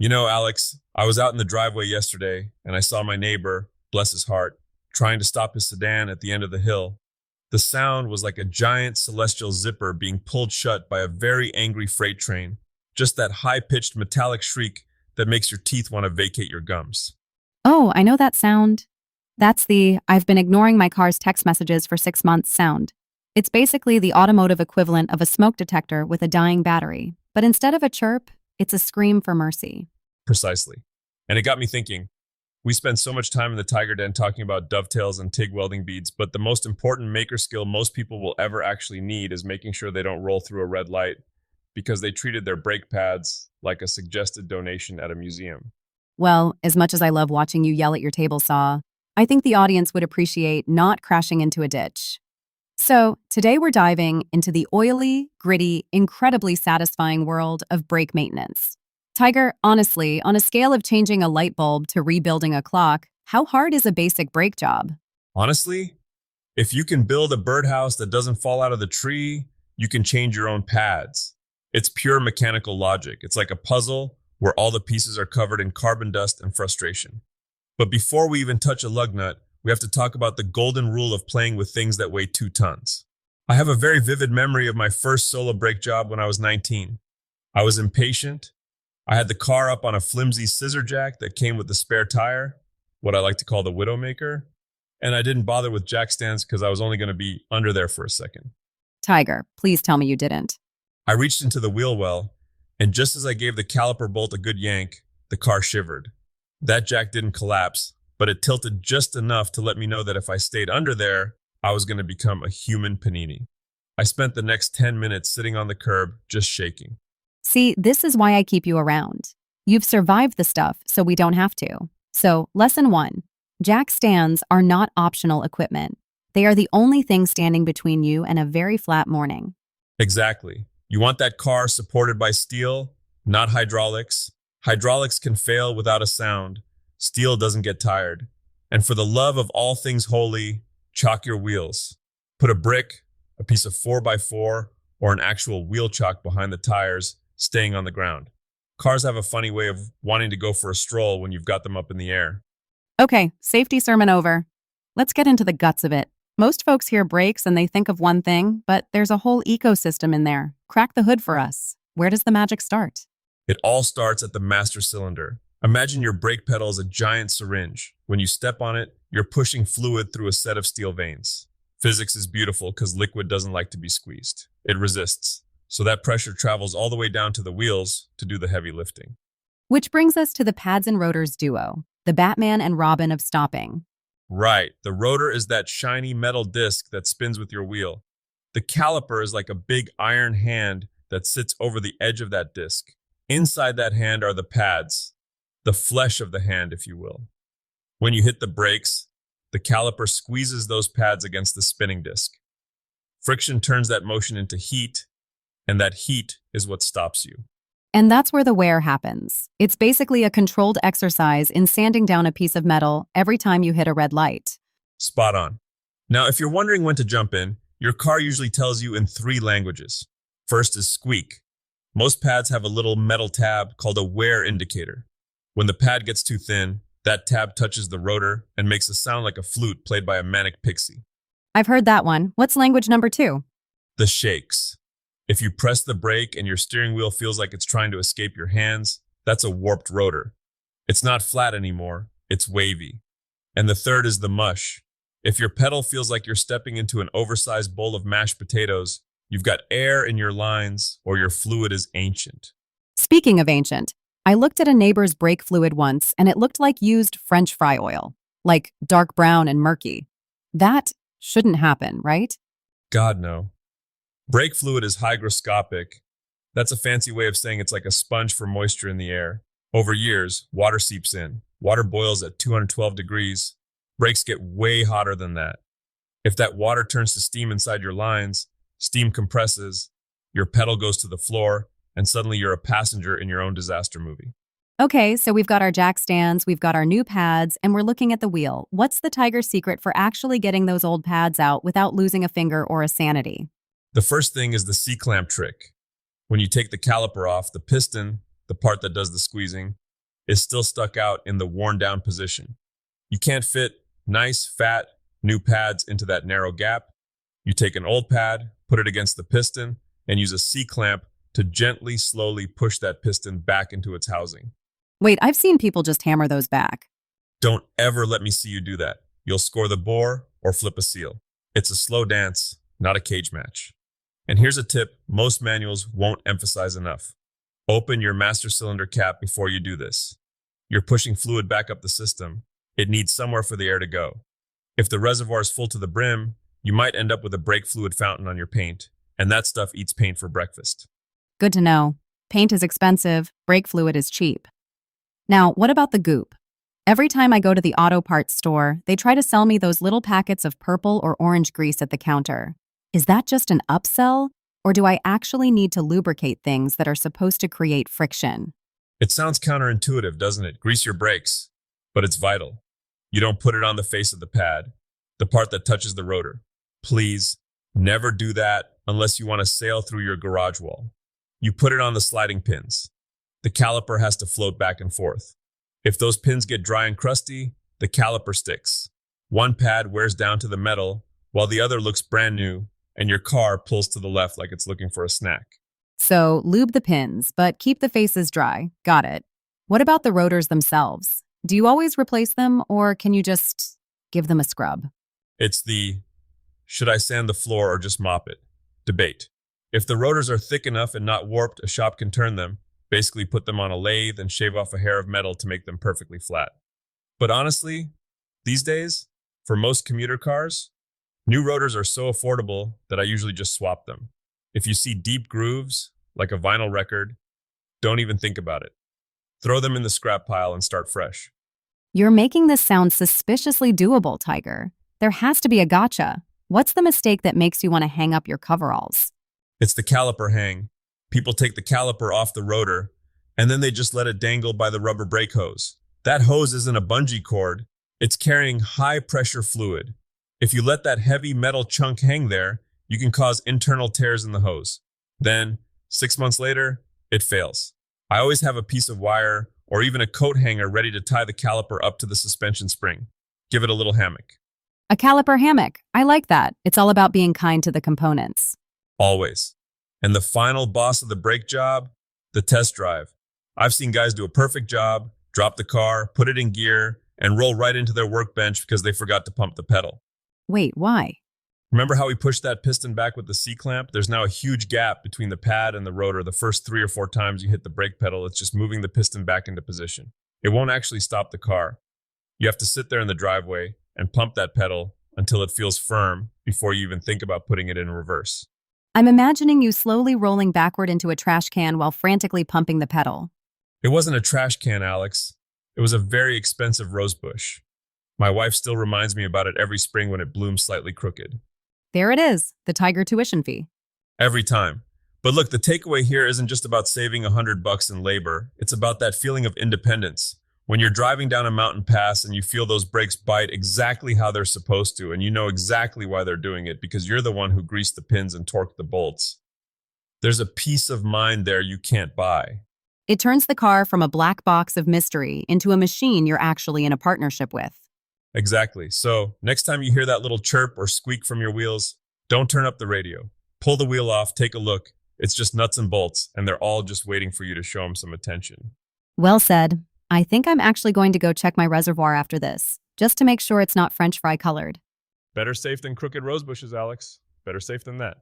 Alex, I was out in the driveway yesterday and I saw my neighbor, bless his heart, trying to stop his sedan at the end of the hill. The sound was like a giant celestial zipper being pulled shut by a very angry freight train, just that high pitched metallic shriek that makes your teeth want to vacate your gums. Oh, I know that sound. That's the I've been ignoring my car's text messages for 6 months sound. It's basically the automotive equivalent of a smoke detector with a dying battery. But instead of a chirp, it's a scream for mercy. Precisely. And it got me thinking. We spend so much time in the Tiger Den talking about dovetails and TIG welding beads, but the most important maker skill most people will ever actually need is making sure they don't roll through a red light because they treated their brake pads like a suggested donation at a museum. Well, as much as I love watching you yell at your table saw, I think the audience would appreciate not crashing into a ditch. So, today we're diving into the oily, gritty, incredibly satisfying world of brake maintenance. Tiger, honestly, on a scale of changing a light bulb to rebuilding a clock, how hard is a basic brake job? Honestly, if you can build a birdhouse that doesn't fall out of the tree, you can change your own pads. It's pure mechanical logic. It's like a puzzle where all the pieces are covered in carbon dust and frustration. But before we even touch a lug nut, we have to talk about the golden rule of playing with things that weigh 2 tons. I have a very vivid memory of my first solo brake job when I was 19. I was impatient. I had the car up on a flimsy scissor jack that came with the spare tire, what I like to call the Widowmaker, and I didn't bother with jack stands because I was only going to be under there for a second. Tiger, please tell me you didn't. I reached into the wheel well, and just as I gave the caliper bolt a good yank, the car shivered. That jack didn't collapse, but it tilted just enough to let me know that if I stayed under there, I was going to become a human panini. I spent the next 10 minutes sitting on the curb, just shaking. See, this is why I keep you around. You've survived the stuff, so we don't have to. So, lesson one, jack stands are not optional equipment. They are the only thing standing between you and a very flat morning. Exactly. You want that car supported by steel, not hydraulics. Hydraulics can fail without a sound. Steel doesn't get tired. And for the love of all things holy, chalk your wheels. Put a brick, a piece of 4x4, or an actual wheel chalk behind the tires, staying on the ground. Cars have a funny way of wanting to go for a stroll when you've got them up in the air. Okay, safety sermon over. Let's get into the guts of it. Most folks hear brakes and they think of one thing, but there's a whole ecosystem in there. Crack the hood for us. Where does the magic start? It all starts at the master cylinder. Imagine your brake pedal as a giant syringe. When you step on it, you're pushing fluid through a set of steel veins. Physics is beautiful because liquid doesn't like to be squeezed. It resists. So that pressure travels all the way down to the wheels to do the heavy lifting. Which brings us to the pads and rotors duo, the Batman and Robin of stopping. Right, the rotor is that shiny metal disc that spins with your wheel. The caliper is like a big iron hand that sits over the edge of that disc. Inside that hand are the pads, the flesh of the hand, if you will. When you hit the brakes, the caliper squeezes those pads against the spinning disc. Friction turns that motion into heat, and that heat is what stops you. And that's where the wear happens. It's basically a controlled exercise in sanding down a piece of metal every time you hit a red light. Spot on. Now, if you're wondering when to jump in, your car usually tells you in 3 languages. First is squeak. Most pads have a little metal tab called a wear indicator. When the pad gets too thin, that tab touches the rotor and makes a sound like a flute played by a manic pixie. I've heard that one. What's language number 2? The shakes. If you press the brake and your steering wheel feels like it's trying to escape your hands, that's a warped rotor. It's not flat anymore, it's wavy. And the third is the mush. If your pedal feels like you're stepping into an oversized bowl of mashed potatoes, you've got air in your lines or your fluid is ancient. Speaking of ancient, I looked at a neighbor's brake fluid once and it looked like used French fry oil, like dark brown and murky. That shouldn't happen, right? God, no. Brake fluid is hygroscopic. That's a fancy way of saying it's like a sponge for moisture in the air. Over years, water seeps in. Water boils at 212 degrees. Brakes get way hotter than that. If that water turns to steam inside your lines, steam compresses, your pedal goes to the floor, and suddenly you're a passenger in your own disaster movie. Okay, so we've got our jack stands, we've got our new pads, and we're looking at the wheel. What's the Tiger's secret for actually getting those old pads out without losing a finger or a sanity? The first thing is the C-clamp trick. When you take the caliper off, the piston, the part that does the squeezing, is still stuck out in the worn down position. You can't fit nice, fat, new pads into that narrow gap. You take an old pad, put it against the piston, and use a C-clamp to gently, slowly push that piston back into its housing. Wait, I've seen people just hammer those back. Don't ever let me see you do that. You'll score the bore or flip a seal. It's a slow dance, not a cage match. And here's a tip most manuals won't emphasize enough. Open your master cylinder cap before you do this. You're pushing fluid back up the system. It needs somewhere for the air to go. If the reservoir is full to the brim, you might end up with a brake fluid fountain on your paint, and that stuff eats paint for breakfast. Good to know. Paint is expensive, brake fluid is cheap. Now, what about the goop? Every time I go to the auto parts store, they try to sell me those little packets of purple or orange grease at the counter. Is that just an upsell, or do I actually need to lubricate things that are supposed to create friction? It sounds counterintuitive, doesn't it? Grease your brakes. But it's vital. You don't put it on the face of the pad, the part that touches the rotor. Please, never do that unless you want to sail through your garage wall. You put it on the sliding pins. The caliper has to float back and forth. If those pins get dry and crusty, the caliper sticks. One pad wears down to the metal, while the other looks brand new, and your car pulls to the left like it's looking for a snack. So, lube the pins, but keep the faces dry. Got it. What about the rotors themselves? Do you always replace them, or can you just give them a scrub? It's the, should I sand the floor or just mop it? Debate. If the rotors are thick enough and not warped, a shop can turn them, basically put them on a lathe and shave off a hair of metal to make them perfectly flat. But honestly, these days, for most commuter cars, new rotors are so affordable that I usually just swap them. If you see deep grooves, like a vinyl record, don't even think about it. Throw them in the scrap pile and start fresh. You're making this sound suspiciously doable, Tiger. There has to be a gotcha. What's the mistake that makes you want to hang up your coveralls? It's the caliper hang. People take the caliper off the rotor, and then they just let it dangle by the rubber brake hose. That hose isn't a bungee cord. It's carrying high-pressure fluid. If you let that heavy metal chunk hang there, you can cause internal tears in the hose. Then, 6 months later, it fails. I always have a piece of wire or even a coat hanger ready to tie the caliper up to the suspension spring. Give it a little hammock. A caliper hammock. I like that. It's all about being kind to the components. Always. And the final boss of the brake job, the test drive. I've seen guys do a perfect job, drop the car, put it in gear, and roll right into their workbench because they forgot to pump the pedal. Wait, why? Remember how we pushed that piston back with the C-clamp? There's now a huge gap between the pad and the rotor. The first 3 or 4 times you hit the brake pedal, it's just moving the piston back into position. It won't actually stop the car. You have to sit there in the driveway and pump that pedal until it feels firm before you even think about putting it in reverse. I'm imagining you slowly rolling backward into a trash can while frantically pumping the pedal. It wasn't a trash can, Alex. It was a very expensive rose bush. My wife still reminds me about it every spring when it blooms slightly crooked. There it is, the Tiger tuition fee. Every time. But look, the takeaway here isn't just about saving $100 in labor. It's about that feeling of independence. When you're driving down a mountain pass and you feel those brakes bite exactly how they're supposed to, and you know exactly why they're doing it because you're the one who greased the pins and torqued the bolts. There's a peace of mind there you can't buy. It turns the car from a black box of mystery into a machine you're actually in a partnership with. Exactly. So next time you hear that little chirp or squeak from your wheels, don't turn up the radio. Pull the wheel off, take a look. It's just nuts and bolts, and they're all just waiting for you to show them some attention. Well said. I think I'm actually going to go check my reservoir after this, just to make sure it's not French fry colored. Better safe than crooked rose bushes, Alex. Better safe than that.